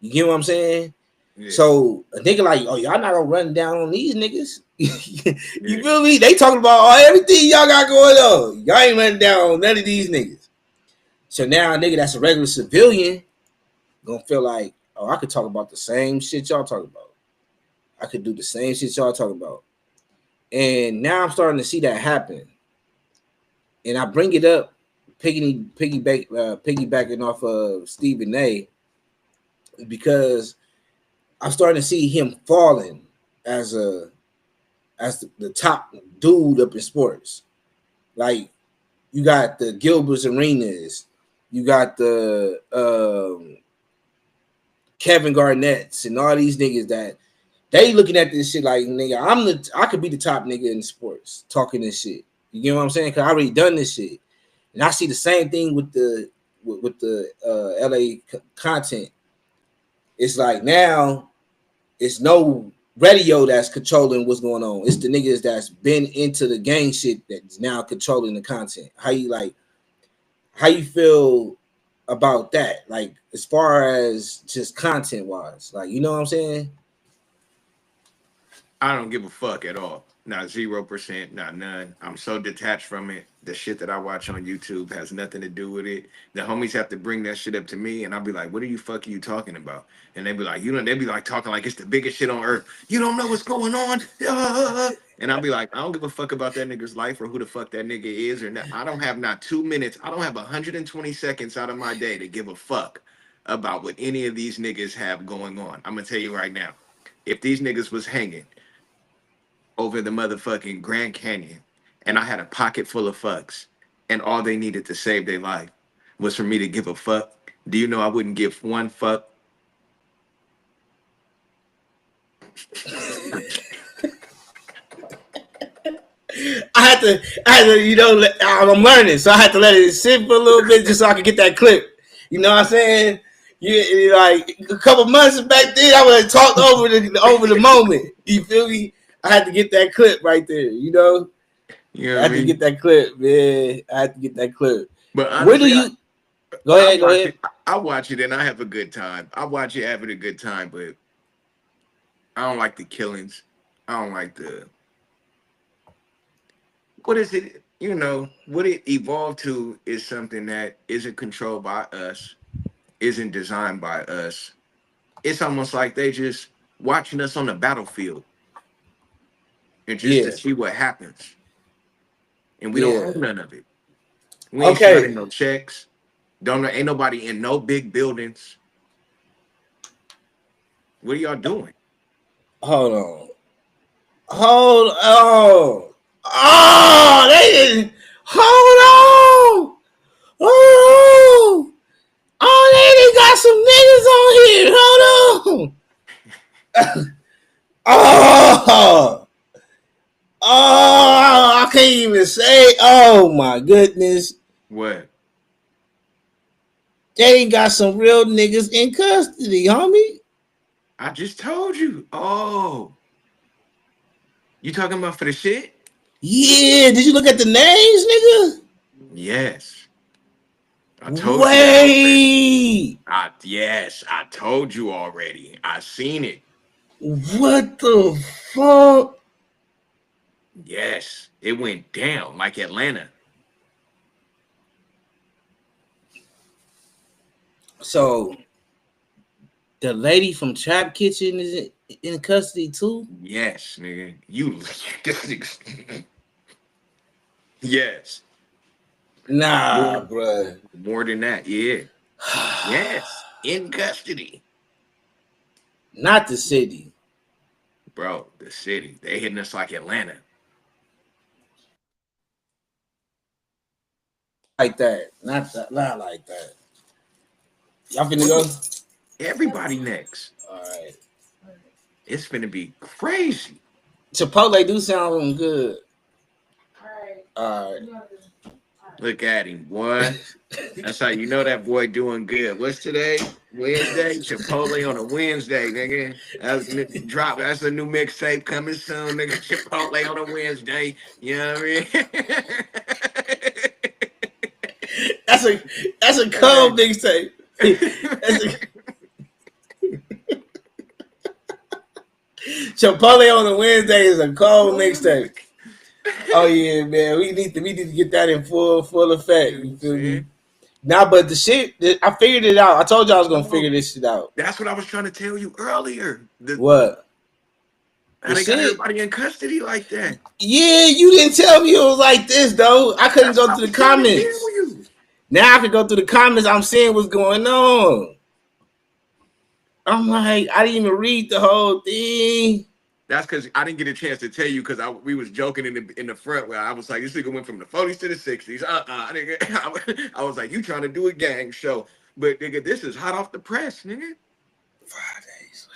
You get what I'm saying? Yeah. So a nigga like, oh, y'all not gonna run down on these niggas. You feel me? They talking about everything y'all got going on. Y'all ain't running down on none of these niggas. So now a nigga that's a regular civilian gonna feel like, oh, I could talk about the same shit y'all talk about. I could do the same shit y'all talk about. And now I'm starting to see that happen. And I bring it up, piggybacking off of Stephen A, because I'm starting to see him falling as the top dude up in sports. Like, you got the Gilbert's Arenas, you got the Kevin Garnett's and all these niggas that they looking at this shit like, nigga, I could be the top nigga in sports talking this shit. You get what I'm saying? Cause I already done this shit. And I see the same thing with the LA content. It's like now it's no radio that's controlling what's going on. It's the niggas that's been into the gang shit that's now controlling the content. How you feel about that? Like, as far as just content wise, like, you know what I'm saying? I don't give a fuck at all. Not 0%, not none. I'm so detached from it. The shit that I watch on YouTube has nothing to do with it. The homies have to bring that shit up to me, and I'll be like, "What are you talking about?" And they be like, they be like talking like it's the biggest shit on earth. You don't know what's going on, and I'll be like, I don't give a fuck about that nigga's life or who the fuck that nigga is, or not. I don't have not 2 minutes. I don't have 120 seconds out of my day to give a fuck about what any of these niggas have going on. I'm gonna tell you right now, if these niggas was hanging over the motherfucking Grand Canyon, and I had a pocket full of fucks, and all they needed to save their life was for me to give a fuck, do you know I wouldn't give one fuck? I had to, you know, I'm learning, so I had to let it sit for a little bit just so I could get that clip. You know what I'm saying? You like a couple months back then, I would have talked over the moment. You feel me? I had to get that clip right there. You know, I had to get that clip, man. I had to get that clip. But honestly, where do you? Go ahead. I watch it and I have a good time. I watch it having a good time, but I don't like the killings. I don't like the. What is it? You know, what it evolved to is something that isn't controlled by us, isn't designed by us. It's almost like they just watching us on the battlefield and just to see what happens. And we don't own none of it. We ain't signing no checks. Ain't nobody in no big buildings. What are y'all doing? Hold on. Oh, they didn't. Hold on. Oh, they got some niggas on here. Hold on. I can't even say. Oh my goodness. What? They got some real niggas in custody, homie. I just told you. Oh. You talking about for the shit? Yeah. Did you look at the names, nigga? Yes. I told you that already. Yes, I told you already. I seen it. What the fuck? Yes. It went down like Atlanta. So the lady from Trap Kitchen is in custody too? Yes, nigga. Yes. Nah, bruh. More than that, yeah. Yes. In custody. Not the city. Bro, the city. They hitting us like Atlanta. Like that. Not like that. Y'all finna go? Everybody next. All right. It's finna be crazy. Chipotle do sound good. All right. Look at him, what? That's how you know that boy doing good. What's today? Wednesday? Chipotle on a Wednesday, nigga. That's a new mixtape coming soon, nigga. Chipotle on a Wednesday. You know what I mean? That's a cold mixtape. Chipotle on a Wednesday is a cold mixtape. Oh yeah, man. We need to get that in full effect. You feel me? Nah, but the shit, I figured it out. I told you I was gonna figure this shit out. That's what I was trying to tell you earlier. What? How they got everybody in custody like that? Yeah, you didn't tell me it was like this though. I couldn't go through the comments. Now I can go through the comments. I'm seeing what's going on. I'm like, I didn't even read the whole thing. That's because I didn't get a chance to tell you because we was joking in the front where I was like, this nigga went from the 40s to the 60s. Nigga. I was like, you trying to do a gang show. But nigga, this is hot off the press, nigga. 5 days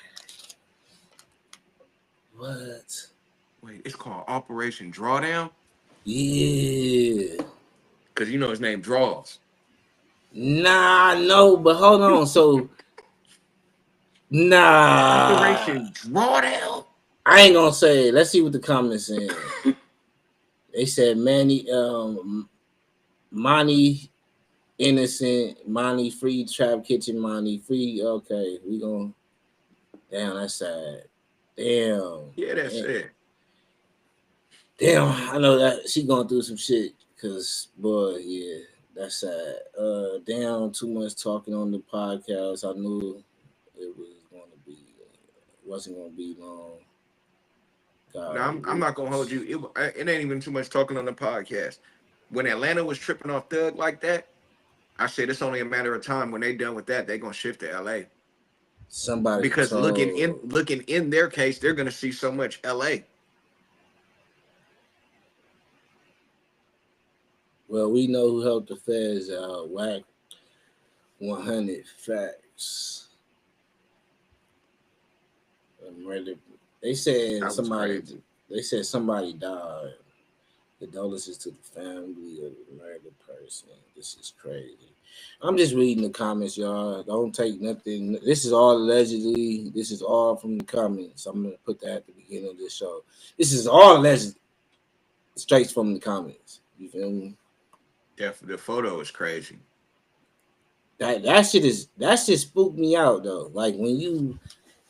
later. What? Wait, it's called Operation Drawdown? Yeah. Because you know his name Draws. Nah, no, but hold on. So, nah. Operation Drawdown? I ain't gonna say it. Let's see what the comments say. They said Manny innocent, Monty free, Trap Kitchen, Monty free. Okay, we gonna. Damn, that's sad. Damn. Yeah, that's it. Damn, I know that she going through some shit. Cause boy, yeah, that's sad. Damn, too much talking on the podcast. I knew it wasn't gonna be long. God, no, I'm not gonna hold you. It ain't even too much talking on the podcast. When Atlanta was tripping off Thug like that, I said it's only a matter of time. When they done with that, they gonna shift to LA. Somebody because looking in their case, they're gonna see so much LA. Well, we know who helped the feds out. Whack 100 facts. They said somebody. Crazy. They said somebody died. Condolences to the family of the murdered person. This is crazy. I'm just reading the comments, y'all. Don't take nothing. This is all allegedly. This is all from the comments. I'm gonna put that at the beginning of this show. This is all alleged, straight from the comments. You feel me? Yeah, the photo is crazy. That shit spooked me out though. Like when you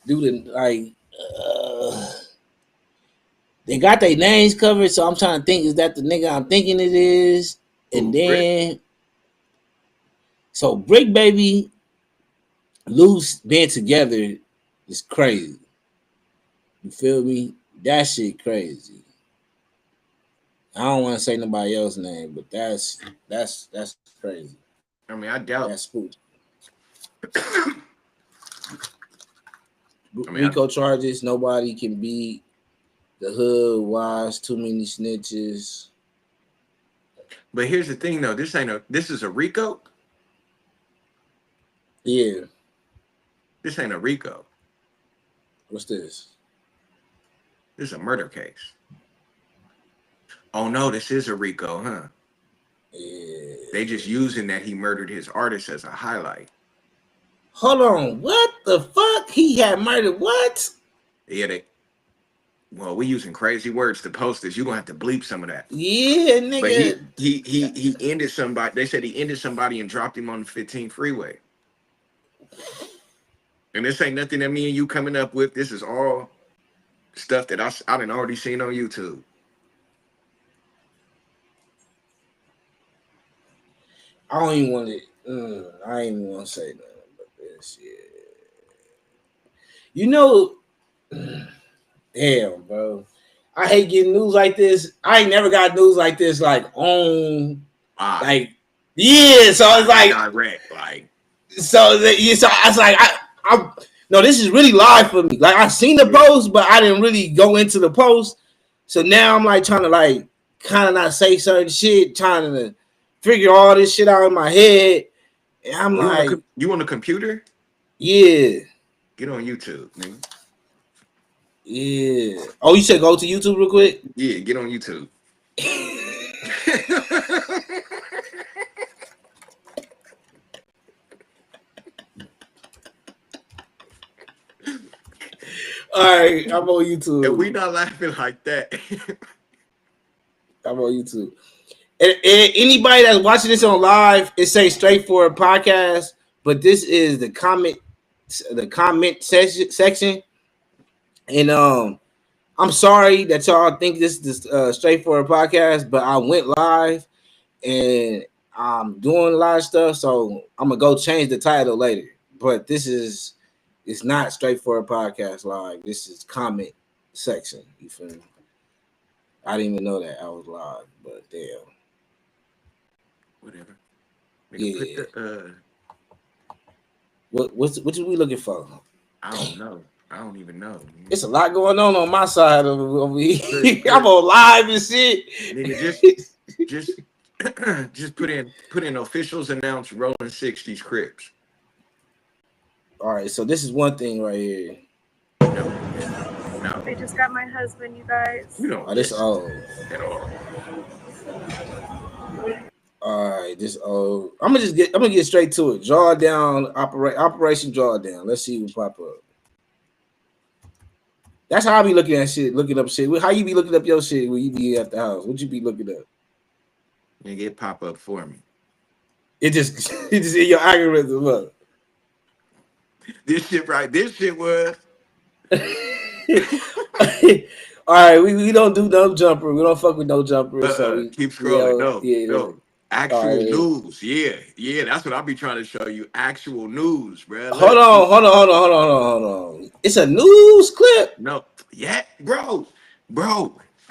do the they got their names covered, so I'm trying to think, is that the nigga I'm thinking it is? And then, so Bricc Baby, Luce being together is crazy. You feel me? That shit crazy. I don't want to say nobody else's name, but that's crazy. I mean, I doubt that's spooky. Rico charges, nobody can beat. The hood wise, too many snitches. But here's the thing, though. This is a Rico. Yeah. This ain't a Rico. What's this? This is a murder case. Oh no, this is a Rico, huh? Yeah. They just using that he murdered his artist as a highlight. Hold on, what the fuck? He had murdered what? Yeah, well, we using crazy words to post this. You're gonna have to bleep some of that. Yeah, nigga. But he ended somebody. They said he ended somebody and dropped him on the 15 freeway. And this ain't nothing that me and you coming up with. This is all stuff that I done already seen on YouTube. I don't even want to. I ain't even want to say nothing about this. Yeah. You know. Damn, bro. I hate getting news like this. I ain't never got news like this, like on, like, yeah. So it's like direct, like. So I was like, I no, this is really live for me. Like I seen the post, but I didn't really go into the post. So now I'm like trying to like kind of not say certain shit, trying to figure all this shit out in my head. And I'm like, you on the computer? Yeah. Get on YouTube, nigga. Yeah. Oh, you said go to YouTube real quick? Yeah, get on YouTube. All right, I'm on YouTube. If we not laughing like that, I'm on YouTube. And anybody that's watching this on live, it says Straightforward Podcast, but this is the comment section. And I'm sorry that y'all think this is Straightforward Podcast, but I went live and I'm doing a lot of stuff, so I'm gonna go change the title later. But it's not Straightforward Podcast live. This is comment section. You feel me? I didn't even know that I was live, but damn. Whatever. Yeah. What we looking for? I don't know. I don't even know. It's a lot going on my side of over here. I'm on live and shit. Nigga, just put in officials announce rolling 60s Crips. All right, so this is one thing right here. No. They just got my husband, you guys. You don't. This old. At all. All right, this old. I'm gonna get straight to it. Drawdown Operation Drawdown. Let's see what pop up. That's how I be looking at shit, looking up shit. How you be looking up your shit when you be at the house? What you be looking up? Nigga, it pop up for me. It just in your algorithm. Look. This shit was. All right, we don't do no jumper. We don't fuck with no jumper. So we keep scrolling. No. Actual news. Yeah. That's what I'll be trying to show you. Actual news, bro. Hold on. It's a news clip. No. Yeah, bro.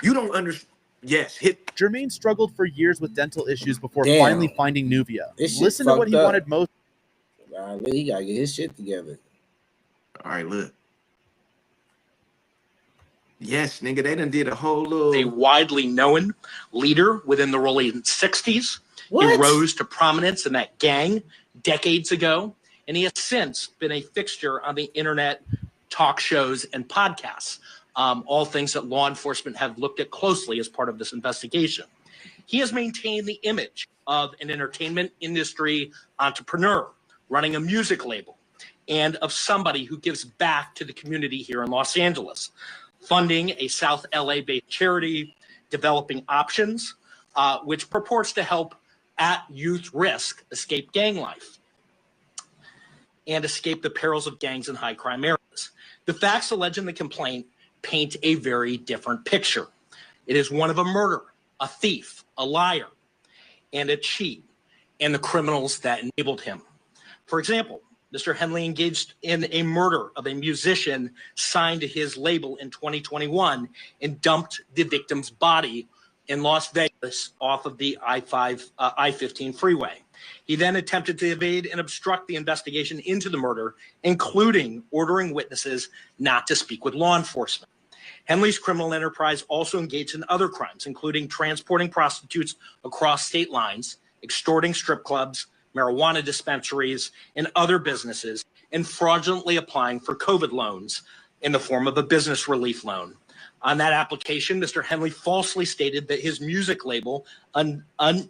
You don't understand. Yes, Jermaine struggled for years with dental issues before finally finding Nuvia. Listen to what he wanted most. He gotta get his shit together. All right, look. Yes, nigga, they done did a whole little. A widely known leader within the rolling 60s. What? He rose to prominence in that gang decades ago, and he has since been a fixture on the internet, talk shows, and podcasts. all things that law enforcement have looked at closely as part of this investigation. He has maintained the image of an entertainment industry entrepreneur running a music label and of somebody who gives back to the community here in Los Angeles, funding a South LA-based charity, Developing Options, which purports to help at youth risk escape gang life and escape the perils of gangs in high crime areas. The facts alleged in the complaint paint a very different picture. It is one of a murderer, a thief, a liar, and a cheat, and the criminals that enabled him. For example, Mr. Henley engaged in a murder of a musician signed to his label in 2021 and dumped the victim's body in Las Vegas off of the I-15 freeway. He then attempted to evade and obstruct the investigation into the murder, including ordering witnesses not to speak with law enforcement. Henley's criminal enterprise also engaged in other crimes, including transporting prostitutes across state lines, extorting strip clubs, marijuana dispensaries, and other businesses, and fraudulently applying for COVID loans in the form of a business relief loan. On that application, Mr. Henley falsely stated that his music label,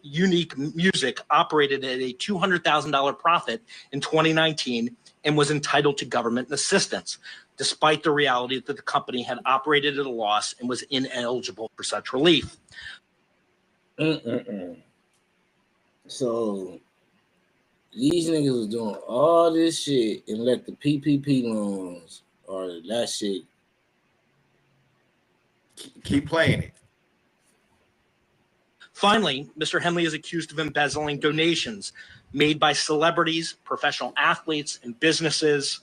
Unique Music, operated at a $200,000 profit in 2019 and was entitled to government assistance, despite the reality that the company had operated at a loss and was ineligible for such relief. So these niggas was doing all this shit and let the PPP loans or that shit. Keep playing it. Finally, Mr. Henley is accused of embezzling donations made by celebrities, professional athletes, and businesses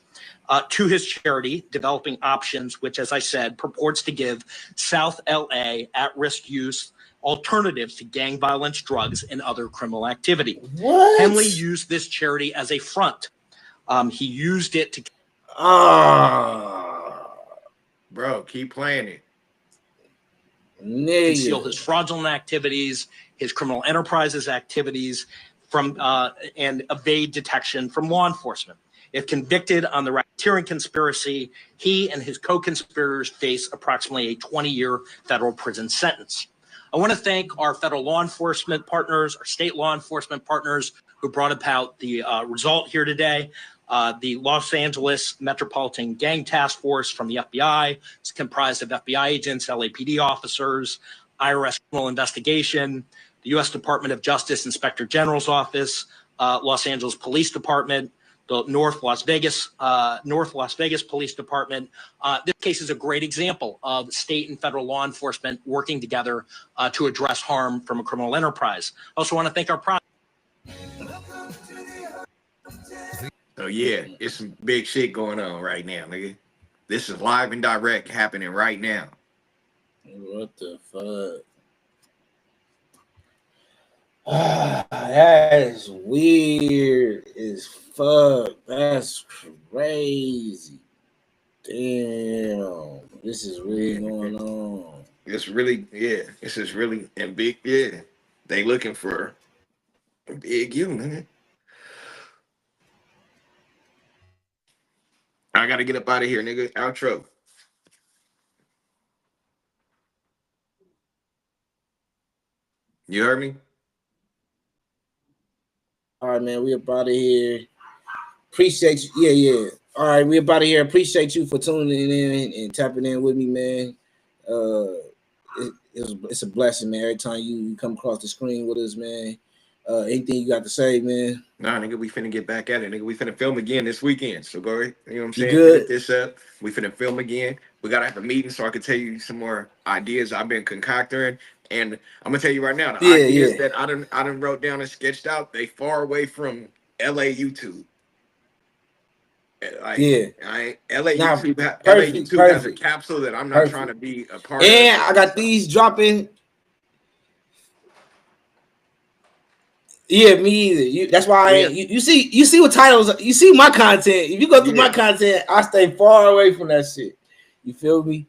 to his charity, Developing Options, which, as I said, purports to give South LA at-risk youth alternatives to gang violence, drugs, and other criminal activity. What? Henley used this charity as a front. He used it to... Bro, keep playing it. Conceal his fraudulent activities, his criminal enterprises activities from and evade detection from law enforcement. If convicted on the racketeering conspiracy, he and his co-conspirators face approximately a 20-year federal prison sentence. I want to thank our federal law enforcement partners, our state law enforcement partners who brought about the result here today. The Los Angeles Metropolitan Gang Task Force from the FBI. It's comprised of FBI agents, LAPD officers, IRS criminal investigation, the U.S. Department of Justice Inspector General's Office, Los Angeles Police Department, the North Las Vegas Police Department. This case is a great example of state and federal law enforcement working together to address harm from a criminal enterprise. I also want to thank our So yeah, it's some big shit going on right now, nigga. This is live and direct happening right now. What the fuck? That is weird as fuck. That's crazy. Damn. This is really going on. It's really, yeah. This is really and big, yeah. They looking for a big you, nigga. I gotta get up out of here, nigga. Outro. You heard me? All right, man. We up out of here. Appreciate you. Yeah. All right, we up out of here. Appreciate you for tuning in and tapping in with me, man. It's a blessing, man. Every time you come across the screen with us, man. Anything you got to say, man? Nah, nigga, we finna get back at it, nigga. We finna film again this weekend. So go ahead. You know what I'm saying? Good. Get this up. We finna film again. We gotta have a meeting so I can tell you some more ideas I've been concocting. And I'm gonna tell you right now, the ideas that I done wrote down and sketched out, they far away from LA YouTube. Like, LA YouTube has a capsule that I'm not trying to be a part of. And I got these dropping. Yeah, me either. That's why I ain't. You see what titles. You see my content. If you go through my content, I stay far away from that shit. You feel me?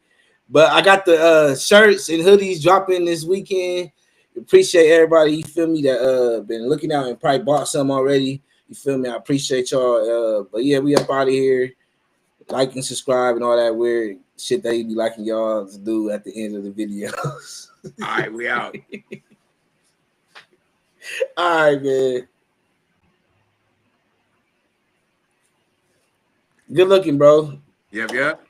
But I got the shirts and hoodies dropping this weekend. Appreciate everybody. You feel me? That been looking out and probably bought some already. You feel me? I appreciate y'all. But yeah, we up out of here. Like and subscribe and all that weird shit that he be liking y'all to do at the end of the videos. All right, we out. All right, man. Good looking, bro. Yep.